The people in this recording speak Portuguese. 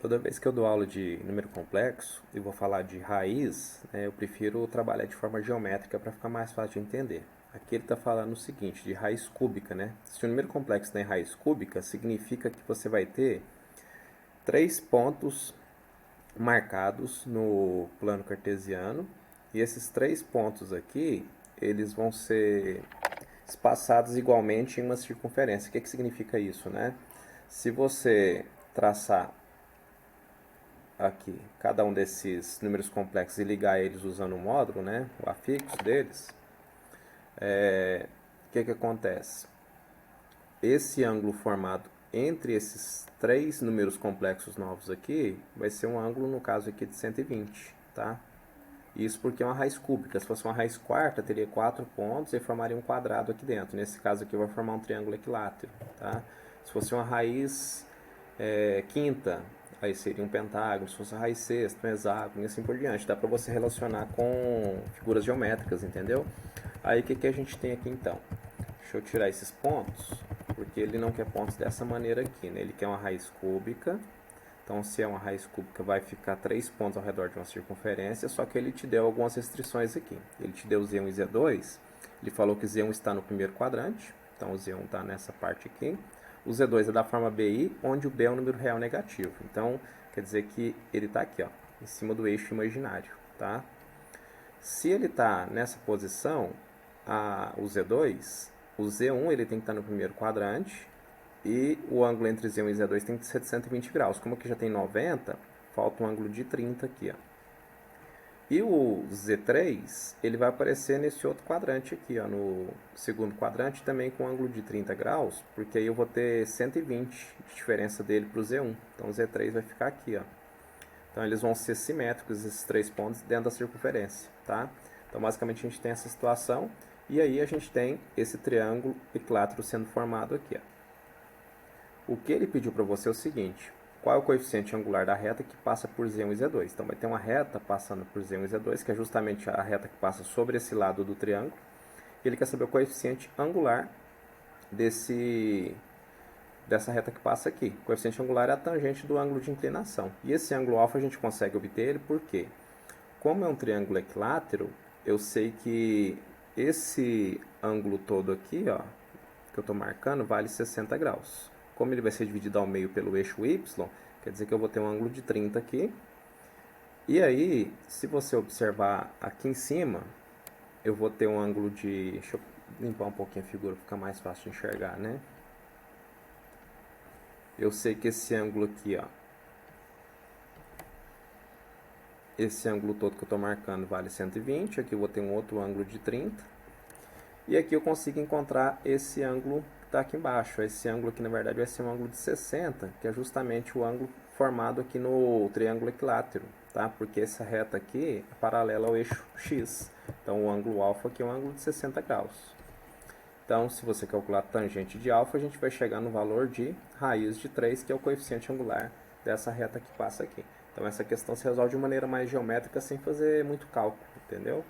Toda vez que eu dou aula de número complexo e vou falar de raiz, né, eu prefiro trabalhar de forma geométrica para ficar mais fácil de entender. Aqui ele está falando o seguinte, de raiz cúbica, né? Se o número complexo tem raiz cúbica, significa que você vai ter três pontos marcados no plano cartesiano, e esses três pontos aqui, eles vão ser espaçados igualmente em uma circunferência. O que significa isso, né? Se você traçar aqui cada um desses números complexos e ligar eles usando o módulo, né, o afixo deles, o que acontece? Esse ângulo formado entre esses três números complexos novos aqui vai ser um ângulo, no caso aqui, de 120, tá? Isso porque é uma raiz cúbica. Se fosse uma raiz quarta, teria 4 pontos e formaria um quadrado aqui dentro. Nesse caso aqui vai formar um triângulo equilátero, tá? Se fosse uma raiz quinta, aí seria um pentágono. Se fosse a raiz sexta, um hexágono e assim por diante. Dá para você relacionar com figuras geométricas, entendeu? Aí o que a gente tem aqui então? Deixa eu tirar esses pontos, porque ele não quer pontos dessa maneira aqui, né? Ele quer uma raiz cúbica. Então, se é uma raiz cúbica, vai ficar 3 pontos ao redor de uma circunferência, só que ele te deu algumas restrições aqui. Ele te deu Z1 e Z2, ele falou que Z1 está no primeiro quadrante, então o Z1 está nessa parte aqui. O Z2 é da forma BI, onde o B é um número real negativo. Então, quer dizer que ele está aqui, ó, em cima do eixo imaginário, tá? Se ele está nessa posição, o Z2, o Z1 ele tem que estar no primeiro quadrante, e o ângulo entre Z1 e Z2 tem que ser de 120 graus. Como aqui já tem 90, falta um ângulo de 30 aqui, ó. E o Z3, ele vai aparecer nesse outro quadrante aqui, ó, no segundo quadrante, também com ângulo de 30 graus, porque aí eu vou ter 120 de diferença dele para o Z1. Então o Z3 vai ficar aqui, ó. Então eles vão ser simétricos, esses três pontos, dentro da circunferência, tá? Então basicamente a gente tem essa situação, e aí a gente tem esse triângulo equilátero sendo formado aqui, ó. O que ele pediu para você é o seguinte: qual é o coeficiente angular da reta que passa por Z1 e Z2? Então vai ter uma reta passando por Z1 e Z2, que é justamente a reta que passa sobre esse lado do triângulo. E ele quer saber o coeficiente angular dessa reta que passa aqui. O coeficiente angular é a tangente do ângulo de inclinação. E esse ângulo alfa a gente consegue obter ele porque, como é um triângulo equilátero, eu sei que esse ângulo todo aqui, ó, que eu estou marcando, vale 60 graus. Como ele vai ser dividido ao meio pelo eixo Y, quer dizer que eu vou ter um ângulo de 30 aqui. E aí, se você observar aqui em cima, eu vou ter um ângulo de... Deixa eu limpar um pouquinho a figura para ficar mais fácil de enxergar, né? Eu sei que esse ângulo aqui, ó, esse ângulo todo que eu estou marcando vale 120. Aqui eu vou ter um outro ângulo de 30. E aqui eu consigo encontrar esse ângulo que está aqui embaixo. Esse ângulo aqui, na verdade, vai ser um ângulo de 60, que é justamente o ângulo formado aqui no triângulo equilátero, tá? Porque essa reta aqui é paralela ao eixo X. Então, o ângulo alfa aqui é um ângulo de 60 graus. Então, se você calcular a tangente de alfa, a gente vai chegar no valor de raiz de 3, que é o coeficiente angular dessa reta que passa aqui. Então, essa questão se resolve de maneira mais geométrica, sem fazer muito cálculo, entendeu?